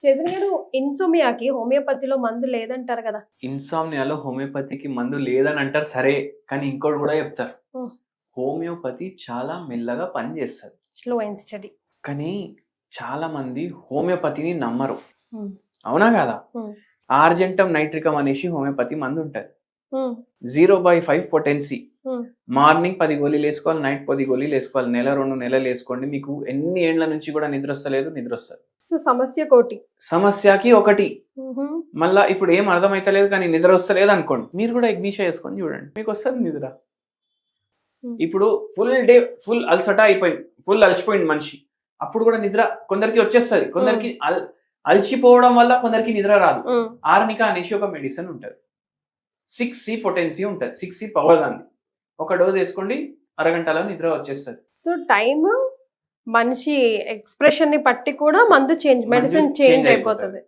చైతన్య గారు, ఇన్సోమియాకి హోమియోపతిలో మందు లేదంటారు కదా? ఇన్సామ్నియాలో హోమియోపతికి మందు లేదని అంటారు సరే, కానీ ఇంకోటి కూడా చెప్తారు. Hmm. హోమియోపతి చాలా మెల్లగా పనిచేస్తుంది, స్లో అండ్ స్టడీ. కానీ చాలా మంది హోమియోపతిని నమ్మరు. Hmm. అవునా కదా? Hmm. ఆర్జెంటమ్ నైట్రికమ్ అనేసి హోమియోపతి మందు ఉంటుంది. Hmm. 0/5 పొటెన్సీ. Hmm. మార్నింగ్ 10 గోళీలు వేసుకోవాలి, నైట్ 10 గోళీలు వేసుకోవాలి. నెల 2 నెలలు వేసుకోండి, మీకు ఎన్ని ఏండ్ల నుంచి కూడా నిద్ర వస్తలేదు, నిద్ర వస్తుంది. సో సమస్య కోటి. సమస్యకి ఒకటి. మళ్ళా ఇప్పుడు ఏం అర్థమైతలేదు కానీ నిద్ర వస్తలేదు అనుకోండి, మీరు కూడా ఇగ్నిషా వేసుకొని చూడండి, మీకు వస్తుంది నిద్ర. ఇప్పుడు ఫుల్ డే ఫుల్ అలసట అయిపోయింది, ఫుల్ అలసిపోయింది మనిషి, అప్పుడు కూడా నిద్ర కొందరికి వచ్చేస్తుంది, కొందరికి అలసిపోవడం వల్ల కొందరికి నిద్ర రాదు. ఆర్నికా అనేసి ఒక మెడిసిన్ ఉంటుంది, 6C పొటెన్సీ ఉంటుంది, 6C పవర్ దాన్ని. ఒక డోస్ వేసుకోండి, అరగంటలో నిద్ర వచ్చేస్తుంది. సో టైమ్ మనిషి ఎక్స్ప్రెషన్ ని బట్టి కూడా మందు చేంజ్, మెడిసిన్ చేంజ్ అయిపోతుంది.